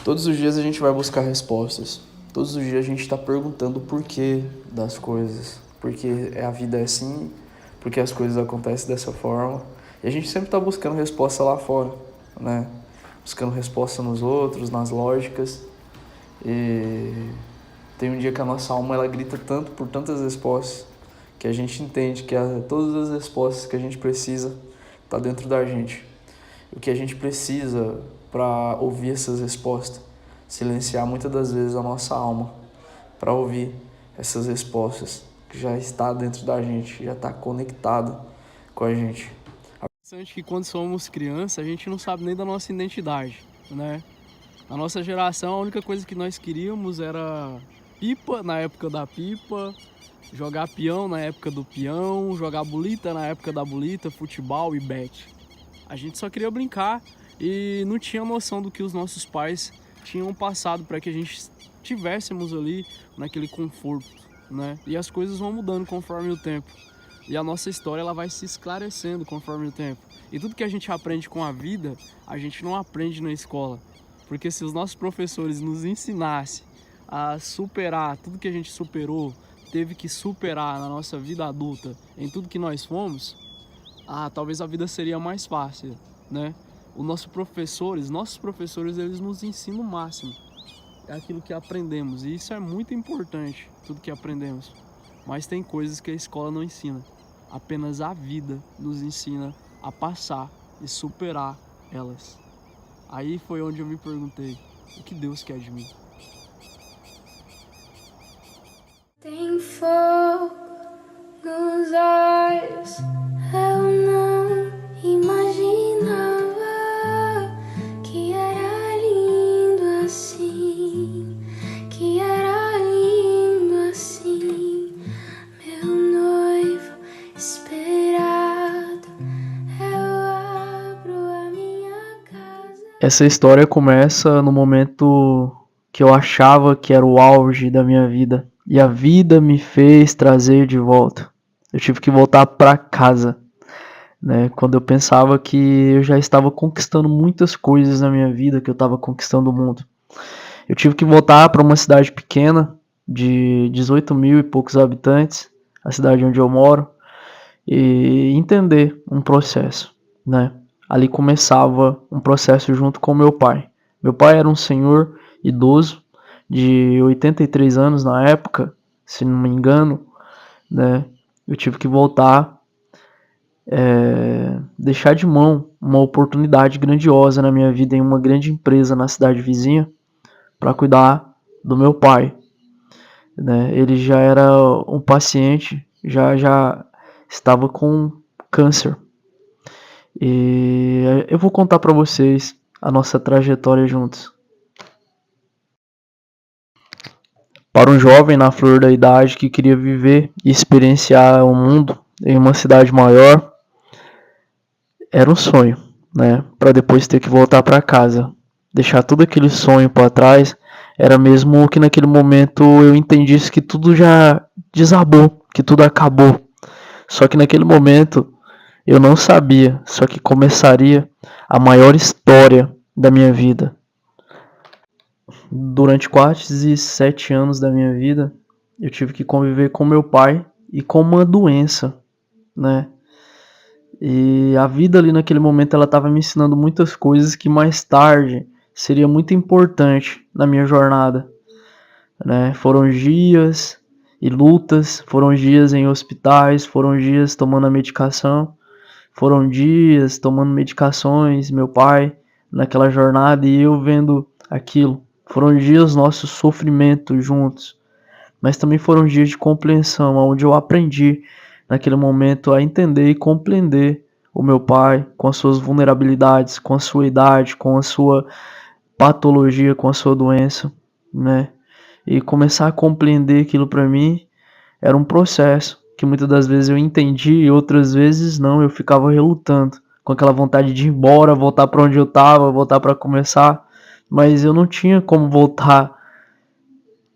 Todos os dias a gente vai buscar respostas. Todos os dias a gente está perguntando o porquê das coisas. Porque a vida é assim, porque as coisas acontecem dessa forma. E a gente sempre está buscando resposta lá fora, né? Buscando resposta nos outros, nas lógicas. E tem um dia que a nossa alma ela grita tanto por tantas respostas que a gente entende que todas as respostas que a gente precisa tá dentro da gente. O que a gente precisa para ouvir essas respostas, silenciar muitas das vezes a nossa alma para ouvir essas respostas que já está dentro da gente, já está conectado com a gente. Interessante que quando somos crianças a gente não sabe nem da nossa identidade, né? Na nossa geração a única coisa que nós queríamos era pipa na época da pipa, jogar peão na época do peão, jogar bolita na época da bolita, futebol e bete. A gente só queria brincar e não tinha noção do que os nossos pais tinham passado para que a gente tivéssemos ali naquele conforto, né? E as coisas vão mudando conforme o tempo. E a nossa história ela vai se esclarecendo conforme o tempo. E tudo que a gente aprende com a vida, a gente não aprende na escola. Porque se os nossos professores nos ensinassem a superar tudo que a gente superou, teve que superar na nossa vida adulta, em tudo que nós fomos, talvez a vida seria mais fácil, né? Nossos professores, eles nos ensinam o máximo. É aquilo que aprendemos, e isso é muito importante, tudo que aprendemos. Mas tem coisas que a escola não ensina. Apenas a vida nos ensina a passar e superar elas. Aí foi onde eu me perguntei, o que Deus quer de mim? Tem fogo nos olhos, eu não imaginava que era lindo assim, que era lindo assim, meu noivo esperado, eu abro a minha casa. Essa história começa no momento que eu achava que era o auge da minha vida. E a vida me fez trazer de volta. Eu tive que voltar para casa, né? Quando eu pensava que eu já estava conquistando muitas coisas na minha vida, que eu estava conquistando o mundo. Eu tive que voltar para uma cidade pequena, de 18 mil e poucos habitantes, a cidade onde eu moro, e entender um processo, né? Ali começava um processo junto com meu pai. Meu pai era um senhor idoso de 83 anos na época, se não me engano, né? Eu tive que voltar, deixar de mão uma oportunidade grandiosa na minha vida em uma grande empresa na cidade vizinha para cuidar do meu pai, né? Ele já era um paciente, já estava com câncer. E eu vou contar para vocês a nossa trajetória juntos. Para um jovem na flor da idade que queria viver e experienciar o mundo em uma cidade maior, era um sonho, né? Para depois ter que voltar para casa, deixar todo aquele sonho para trás, era mesmo que naquele momento eu entendisse que tudo já desabou, que tudo acabou. Só que naquele momento eu não sabia, só que começaria a maior história da minha vida. Durante quase 7 anos da minha vida, eu tive que conviver com meu pai e com uma doença, né? E a vida ali naquele momento ela estava me ensinando muitas coisas que mais tarde seria muito importante na minha jornada, né? Foram dias e lutas, foram dias em hospitais, foram dias tomando a medicação, foram dias tomando medicações, meu pai naquela jornada e eu vendo aquilo. Foram dias nossos sofrimentos juntos, mas também foram dias de compreensão, onde eu aprendi naquele momento a entender e compreender o meu pai com as suas vulnerabilidades, com a sua idade, com a sua patologia, com a sua doença, né? E começar a compreender aquilo para mim era um processo que muitas das vezes eu entendi e outras vezes não, eu ficava relutando, com aquela vontade de ir embora, voltar para onde eu estava, voltar para começar, mas eu não tinha como voltar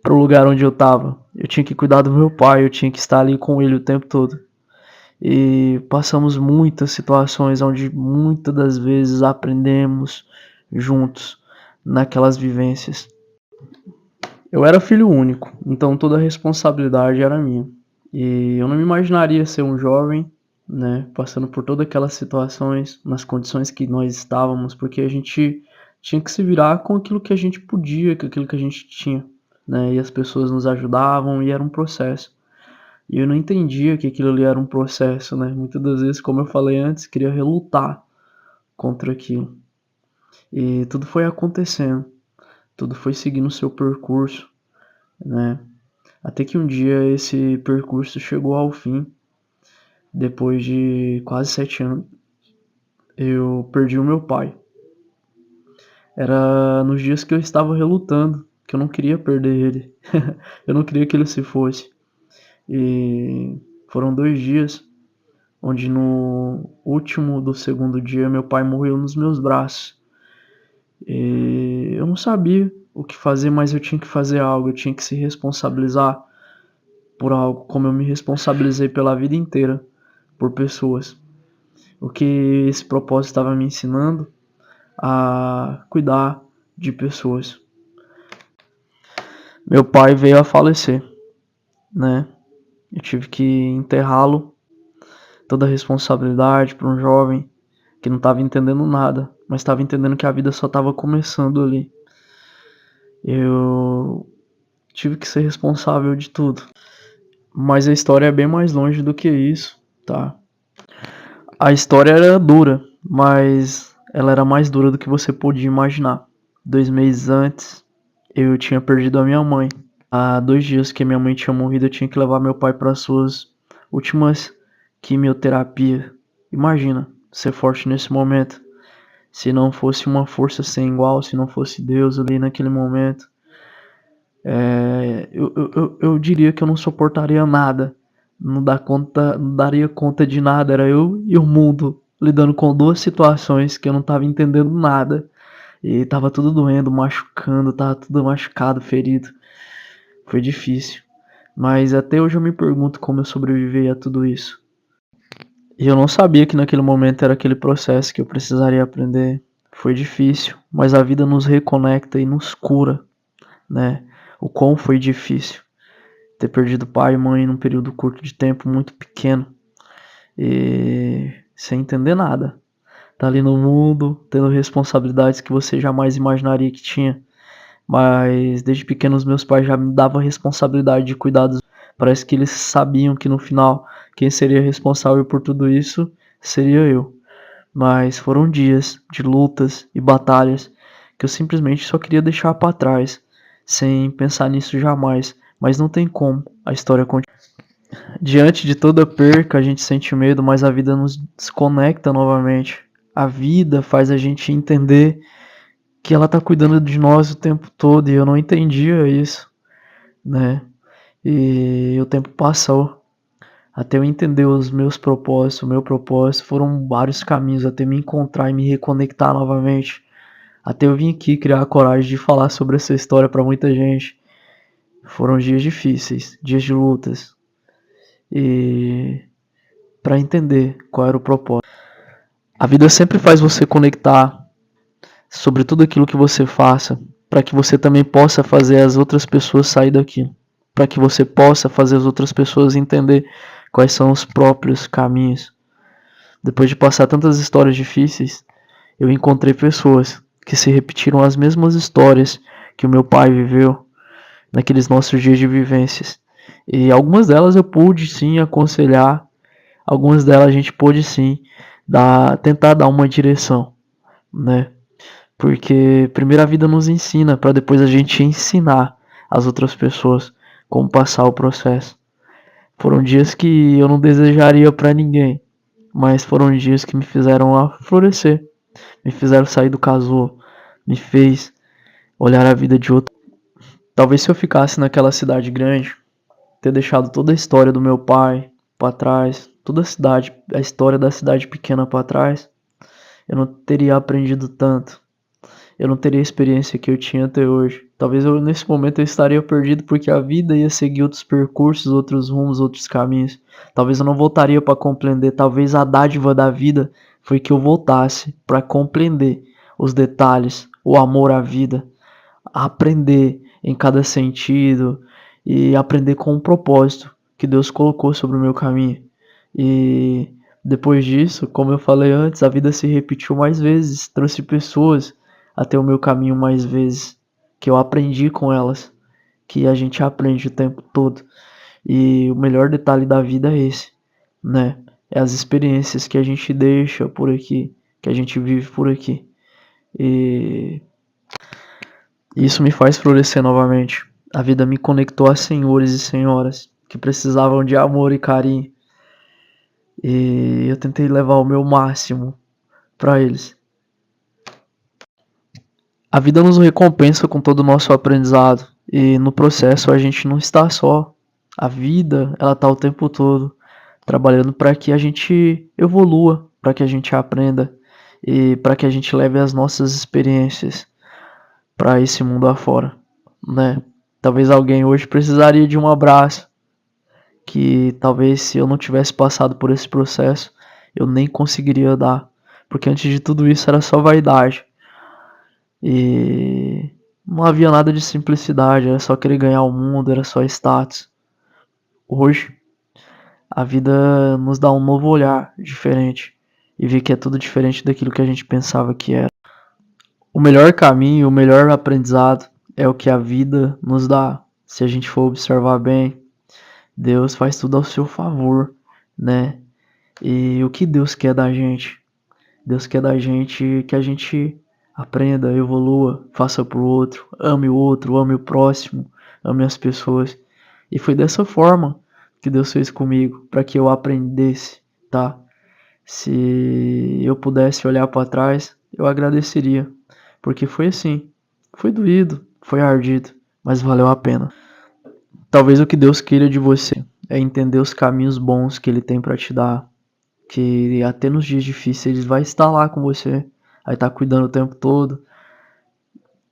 para o lugar onde eu estava. Eu tinha que cuidar do meu pai, eu tinha que estar ali com ele o tempo todo. E passamos muitas situações onde muitas das vezes aprendemos juntos, naquelas vivências. Eu era filho único, então toda a responsabilidade era minha. E eu não me imaginaria ser um jovem, né, passando por todas aquelas situações, nas condições que nós estávamos, porque a gente tinha que se virar com aquilo que a gente podia, com aquilo que a gente tinha, né, e as pessoas nos ajudavam e era um processo. E eu não entendia que aquilo ali era um processo, né, muitas das vezes, como eu falei antes, queria relutar contra aquilo. E tudo foi acontecendo, tudo foi seguindo o seu percurso, né, até que um dia esse percurso chegou ao fim. Depois de quase 7 anos, eu perdi o meu pai. Era nos dias que eu estava relutando, que eu não queria perder ele. Eu não queria que ele se fosse. E foram 2 dias onde no último do segundo dia meu pai morreu nos meus braços. E eu não sabia o que fazer, mas eu tinha que fazer algo, eu tinha que se responsabilizar por algo, como eu me responsabilizei pela vida inteira por pessoas. O que esse propósito estava me ensinando a cuidar de pessoas. Meu pai veio a falecer, né? Eu tive que enterrá-lo, toda a responsabilidade para um jovem que não estava entendendo nada, mas estava entendendo que a vida só estava começando ali. Eu tive que ser responsável de tudo. Mas a história é bem mais longe do que isso, tá? A história era dura, mas ela era mais dura do que você podia imaginar. 2 meses antes, eu tinha perdido a minha mãe. Há 2 dias que minha mãe tinha morrido, eu tinha que levar meu pai para suas últimas quimioterapias. Imagina, ser forte nesse momento. Se não fosse uma força sem igual, se não fosse Deus ali naquele momento, eu diria que eu não suportaria nada. Não daria conta de nada. Era eu e o mundo lidando com 2 situações que eu não estava entendendo nada. E tava tudo doendo, machucando, tava tudo machucado, ferido. Foi difícil. Mas até hoje eu me pergunto como eu sobrevivei a tudo isso. E eu não sabia que naquele momento era aquele processo que eu precisaria aprender. Foi difícil, mas a vida nos reconecta e nos cura, né? O quão foi difícil ter perdido pai e mãe num período curto de tempo, muito pequeno, e sem entender nada. Tá ali no mundo, tendo responsabilidades que você jamais imaginaria que tinha. Mas desde pequeno os meus pais já me davam a responsabilidade de cuidar dos... Parece que eles sabiam que no final quem seria responsável por tudo isso seria eu. Mas foram dias de lutas e batalhas que eu simplesmente só queria deixar para trás, sem pensar nisso jamais. Mas não tem como, a história continua. Diante de toda perca a gente sente medo, mas a vida nos desconecta novamente. A vida faz a gente entender que ela tá cuidando de nós o tempo todo, e eu não entendia isso, né? E o tempo passou, até eu entender os meus propósitos, o meu propósito, foram vários caminhos até me encontrar e me reconectar novamente, até eu vim aqui criar a coragem de falar sobre essa história para muita gente. Foram dias difíceis, dias de lutas, e para entender qual era o propósito. A vida sempre faz você conectar sobre tudo aquilo que você faça, para que você também possa fazer as outras pessoas sair daquilo, para que você possa fazer as outras pessoas entender quais são os próprios caminhos. Depois de passar tantas histórias difíceis, eu encontrei pessoas que se repetiram as mesmas histórias que o meu pai viveu naqueles nossos dias de vivências. E algumas delas eu pude sim aconselhar, algumas delas a gente pôde sim tentar dar uma direção, né? Porque primeiro a vida nos ensina para depois a gente ensinar as outras pessoas como passar o processo. Foram dias que eu não desejaria para ninguém, mas foram dias que me fizeram a florescer, me fizeram sair do casulo, me fez olhar a vida de outro. Talvez se eu ficasse naquela cidade grande, ter deixado toda a história do meu pai para trás, toda a história da cidade pequena para trás, eu não teria aprendido tanto. Eu não teria a experiência que eu tinha até hoje. Talvez nesse momento eu estaria perdido porque a vida ia seguir outros percursos, outros rumos, outros caminhos. Talvez eu não voltaria para compreender. Talvez a dádiva da vida foi que eu voltasse para compreender os detalhes, o amor à vida, a aprender em cada sentido e aprender com um propósito que Deus colocou sobre o meu caminho. E depois disso, como eu falei antes, a vida se repetiu mais vezes, trouxe pessoas até o meu caminho mais vezes, que eu aprendi com elas, que a gente aprende o tempo todo. E o melhor detalhe da vida é esse, né? É as experiências que a gente deixa por aqui, que a gente vive por aqui. E isso me faz florescer novamente. A vida me conectou a senhores e senhoras que precisavam de amor e carinho. E eu tentei levar o meu máximo para eles. A vida nos recompensa com todo o nosso aprendizado. E no processo a gente não está só. A vida, ela tá o tempo todo trabalhando para que a gente evolua, para que a gente aprenda e para que a gente leve as nossas experiências para esse mundo afora, né? Talvez alguém hoje precisaria de um abraço, que talvez se eu não tivesse passado por esse processo, eu nem conseguiria dar, porque antes de tudo isso era só vaidade. E não havia nada de simplicidade, era só querer ganhar o mundo, era só status. Hoje, a vida nos dá um novo olhar diferente e vê que é tudo diferente daquilo que a gente pensava que era. O melhor caminho, o melhor aprendizado é o que a vida nos dá. Se a gente for observar bem, Deus faz tudo ao seu favor, né? E o que Deus quer da gente? Deus quer da gente que a gente aprenda, evolua, faça pro outro, ame o próximo, ame as pessoas. E foi dessa forma que Deus fez comigo, para que eu aprendesse, tá? Se eu pudesse olhar para trás, eu agradeceria, porque foi assim, foi doído, foi ardido, mas valeu a pena. Talvez o que Deus queira de você é entender os caminhos bons que Ele tem para te dar, que até nos dias difíceis Ele vai estar lá com você, vai estar cuidando o tempo todo,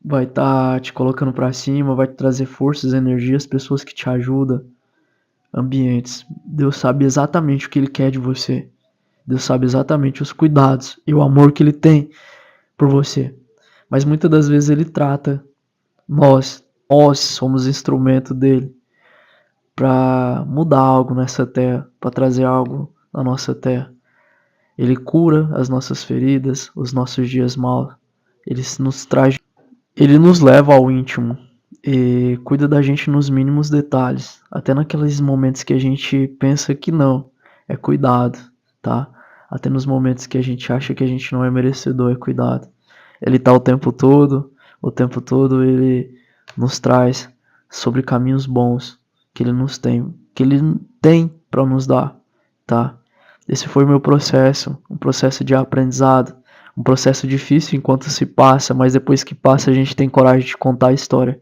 vai estar te colocando para cima, vai te trazer forças, energias, pessoas que te ajudam, ambientes. Deus sabe exatamente o que Ele quer de você. Deus sabe exatamente os cuidados e o amor que Ele tem por você. Mas muitas das vezes Ele trata nós somos instrumento dele para mudar algo nessa terra, para trazer algo na nossa terra. Ele cura as nossas feridas, os nossos dias maus. Ele nos leva ao íntimo e cuida da gente nos mínimos detalhes, até naqueles momentos que a gente pensa que não, é cuidado, tá? Até nos momentos que a gente acha que a gente não é merecedor, é cuidado. Ele tá o tempo todo ele nos traz sobre caminhos bons que ele tem para nos dar, tá? Esse foi o meu processo, um processo de aprendizado, um processo difícil enquanto se passa, mas depois que passa a gente tem coragem de contar a história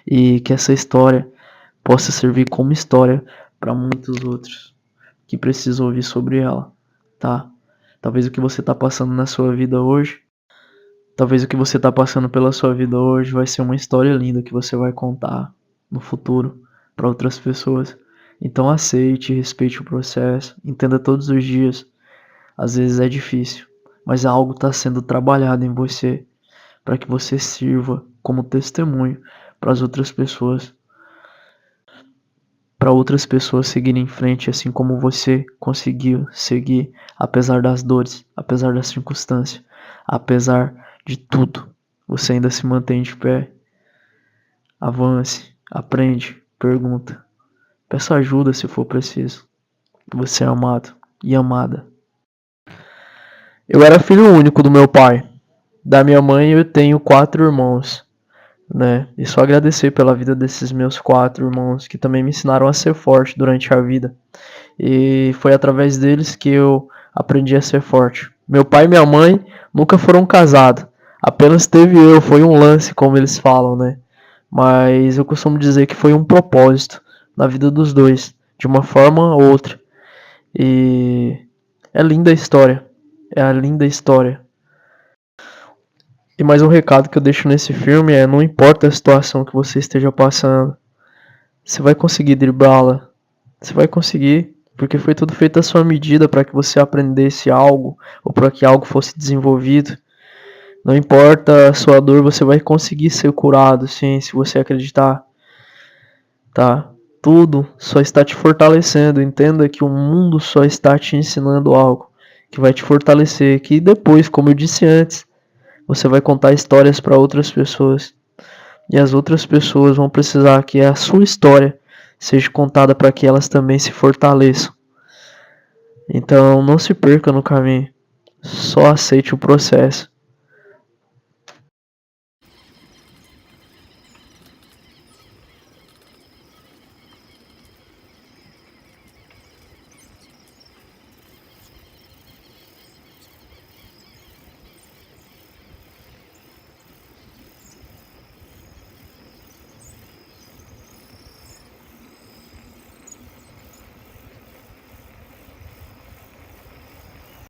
e que essa história possa servir como história para muitos outros que precisam ouvir sobre ela, tá? Talvez o que você está passando na sua vida hoje, talvez o que você está passando pela sua vida hoje vai ser uma história linda que você vai contar no futuro para outras pessoas. Então aceite, respeite o processo, entenda todos os dias. Às vezes é difícil, mas algo está sendo trabalhado em você para que você sirva como testemunho para as outras pessoas, para outras pessoas seguirem em frente, assim como você conseguiu seguir, apesar das dores, apesar das circunstâncias, apesar de tudo. Você ainda se mantém de pé. Avance, aprende, pergunta. Peça ajuda se for preciso. Você é amado e amada. Eu era filho único do meu pai. Da minha mãe eu tenho 4 irmãos, né? E só agradecer pela vida desses meus 4 irmãos que também me ensinaram a ser forte durante a vida. E foi através deles que eu aprendi a ser forte. Meu pai e minha mãe nunca foram casados. Apenas teve eu, foi um lance, como eles falam, né? Mas eu costumo dizer que foi um propósito na vida dos dois, de uma forma ou outra. E é linda a história. É a linda história. E mais um recado que eu deixo nesse filme é: não importa a situação que você esteja passando, você vai conseguir driblá-la. Você vai conseguir, porque foi tudo feito à sua medida para que você aprendesse algo ou para que algo fosse desenvolvido. Não importa a sua dor, você vai conseguir ser curado, sim, se você acreditar, tá? Tudo só está te fortalecendo. Entenda que o mundo só está te ensinando algo que vai te fortalecer, que depois, como eu disse antes, você vai contar histórias para outras pessoas. E as outras pessoas vão precisar que a sua história seja contada para que elas também se fortaleçam. Então não se perca no caminho. Só aceite o processo.